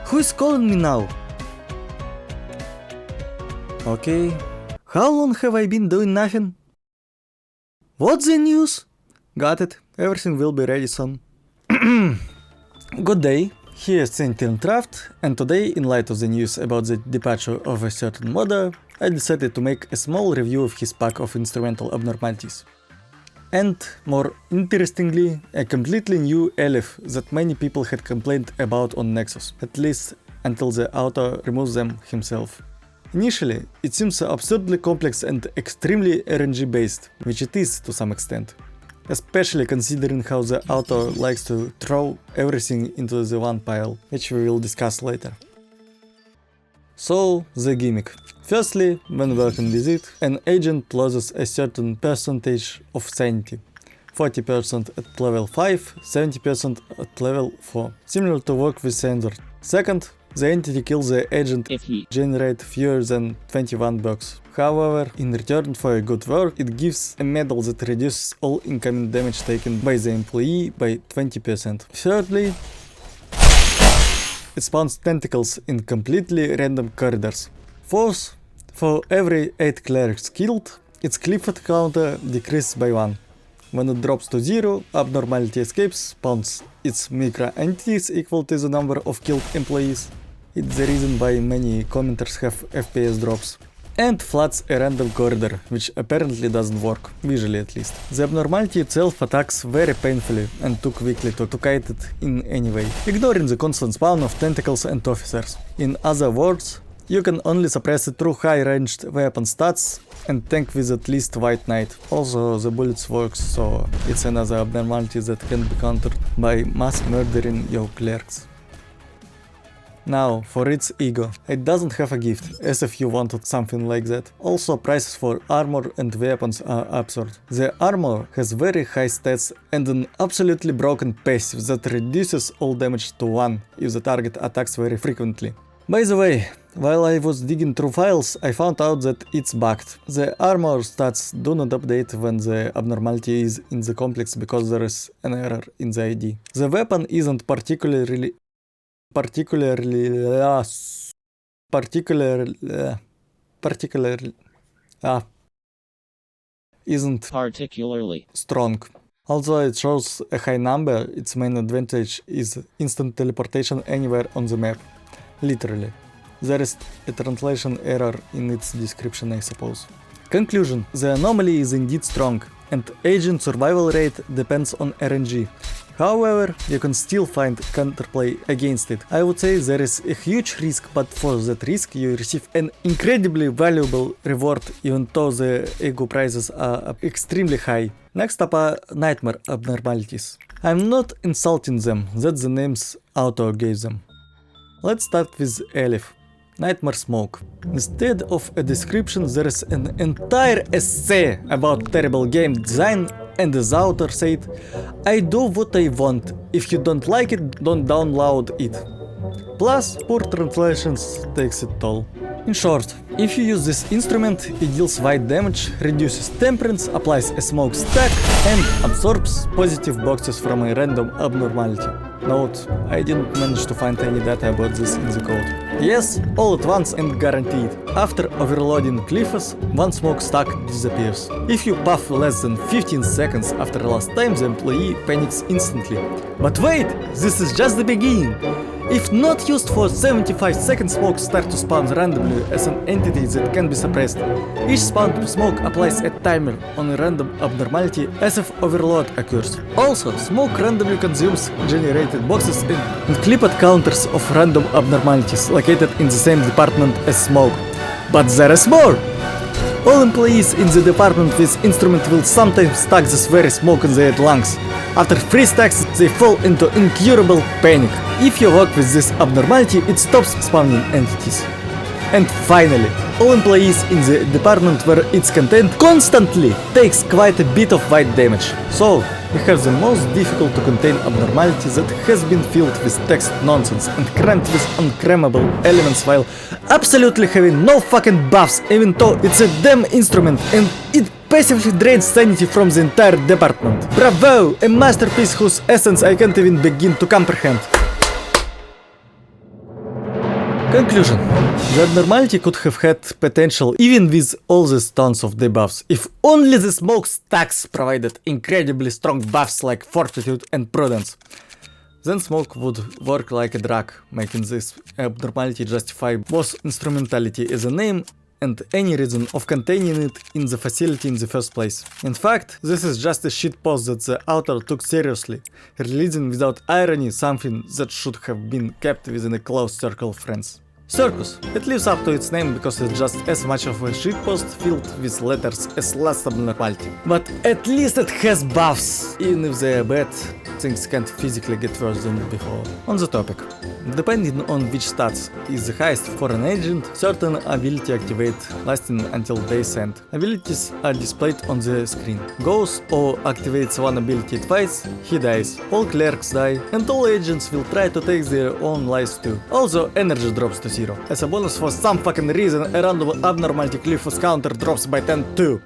Who is calling me now? Okay. How long have I been doing nothing? What's the news? Got it. Everything will be ready soon. Good day. Here's Saint Traft, and today, in light of the news about the departure of a certain modder, I decided to make a small review of his pack of instrumental abnormalities. And, more interestingly, a completely new elif that many people had complained about on Nexus, at least until the author removes them himself. Initially, it seems absurdly complex and extremely RNG based, which it is to some extent. Especially considering how the author likes to throw everything into the one pile, which we will discuss later. So, the gimmick. Firstly, when working with it, an agent loses a certain percentage of sanity. 40% at level 5, 70% at level 4, similar to work with sensor. Second, the entity kills the agent if he generates fewer than 21 bucks. However, in return for a good work, it gives a medal that reduces all incoming damage taken by the employee by 20%. Thirdly, it spawns tentacles in completely random corridors. Fourth, for every 8 clerics killed, its Clifford counter decreases by 1. When it drops to 0, abnormality escapes, spawns its micro-entities equal to the number of killed employees. It's the reason why many commenters have FPS drops. And floods a random corridor, which apparently doesn't work, visually at least. The abnormality itself attacks very painfully and too quickly to kite it in any way, ignoring the constant spawn of tentacles and officers. In other words, you can only suppress it through high-ranged weapon stats and tank with at least White Knight. Also, the bullets works, so it's another abnormality that can be countered by mass murdering your clerics. Now, for its ego. It doesn't have a gift, as if you wanted something like that. Also, prices for armor and weapons are absurd. The armor has very high stats and an absolutely broken passive that reduces all damage to 1 if the target attacks very frequently. By the way, while I was digging through files, I found out that it's bugged. The armor stats do not update when the abnormality is in the complex because there is an error in the ID. The weapon isn't particularly strong. Although it shows a high number, its main advantage is instant teleportation anywhere on the map. Literally. There is a translation error in its description, I suppose. Conclusion. The anomaly is indeed strong, and agent survival rate depends on RNG. However, you can still find counterplay against it. I would say there is a huge risk, but for that risk you receive an incredibly valuable reward even though the ego prices are extremely high. Next up are nightmare abnormalities. I'm not insulting them, that's the names author gave them. Let's start with elif. Nightmare smoke. Instead of a description, there is an entire essay about terrible game design, and the author said, I do what I want, if you don't like it, don't download it. Plus, poor translations takes it toll. In short, if you use this instrument, it deals white damage, reduces temperance, applies a smoke stack, and absorbs positive boxes from a random abnormality. Note, I didn't manage to find any data about this in the code. Yes, all at once and guaranteed. After overloading Cliffus, one smoke stack disappears. If you puff less than 15 seconds after last time, the employee panics instantly. But wait, this is just the beginning! If not used for 75 seconds, smoke start to spawn randomly as an entity that can be suppressed. Each spawned smoke applies a timer on a random abnormality as if overload occurs. Also, smoke randomly consumes generated boxes and clipped counters of random abnormalities located in the same department as smoke. But there is more! All employees in the department with instrument will sometimes stack this very smoke in their lungs. After 3 stacks, they fall into incurable panic. If you work with this abnormality, it stops spawning entities. And finally, all employees in the department where it's contained constantly takes quite a bit of white damage. So, we have the most difficult to contain abnormality that has been filled with text nonsense and crammed with uncrammable elements while absolutely having no fucking buffs, even though it's a damn instrument and it passively drains sanity from the entire department. Bravo! A masterpiece whose essence I can't even begin to comprehend. Conclusion. The abnormality could have had potential even with all these tons of debuffs, if only the smoke stacks provided incredibly strong buffs like fortitude and prudence. Then smoke would work like a drug, making this abnormality justify both instrumentality as a name and any reason of containing it in the facility in the first place. In fact, this is just a shitpost that the author took seriously, releasing without irony something that should have been kept within a close circle of friends. Circus. It lives up to its name because it's just as much of a shitpost filled with letters as last abnormality. But at least it has buffs, even if they are bad, things can't physically get worse than before. On the topic. Depending on which stats is the highest for an agent, certain ability activate lasting until day's end. Abilities are displayed on the screen. Goes or activates one ability twice, he dies. All clerks die, and all agents will try to take their own lives too. Also, energy drops to 0. As a bonus, for some fucking reason, a random abnormality Cliffus counter drops by 10 too.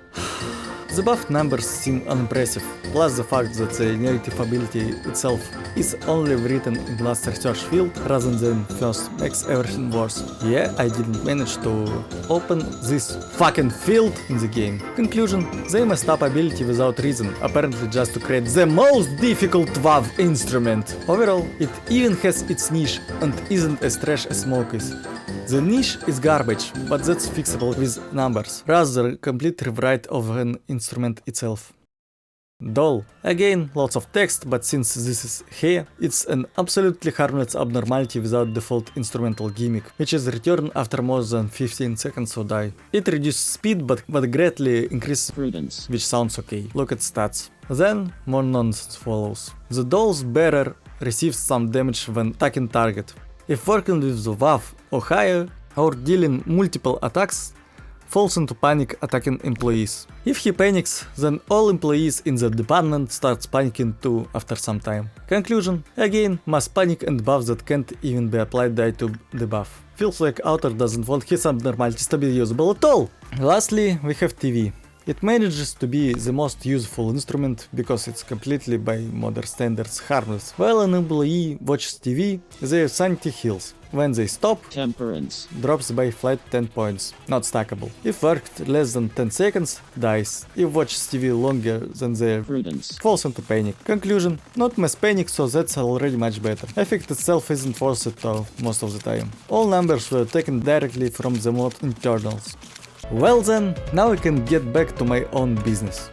The buff numbers seem unimpressive, plus the fact that the narrative ability itself is only written in last research field rather than first makes everything worse. Yeah, I didn't manage to open this fucking field in the game. Conclusion, they messed up ability without reason, apparently just to create the most difficult WoW instrument. Overall, it even has its niche and isn't as trash as Smoke is. The niche is garbage, but that's fixable with numbers, rather a complete rewrite of an instrument itself. Doll. Again, lots of text, but since this is here, it's an absolutely harmless abnormality without default instrumental gimmick, which is returned after more than 15 seconds or die. It reduces speed but greatly increases prudence, which sounds okay. Look at stats. Then, more nonsense follows. The doll's bearer receives some damage when attacking target. If working with the WAF or higher, or dealing multiple attacks, falls into panic attacking employees. If he panics, then all employees in the department starts panicking too after some time. Conclusion, again, mass panic and buffs that can't even be applied die to the buff. Feels like author doesn't want his abnormalities to be usable at all. Lastly, we have TV. It manages to be the most useful instrument because it's completely by modern standards harmless. While an employee watches TV, their sanity heals. When they stop, temperance drops by flat 10 points, not stackable. If worked less than 10 seconds, dies. If watches TV longer than their prudence, falls into panic. Conclusion, not mass panic, so that's already much better. Effect itself isn't versatile most of the time. All numbers were taken directly from the mod internals. Well then, now I can get back to my own business.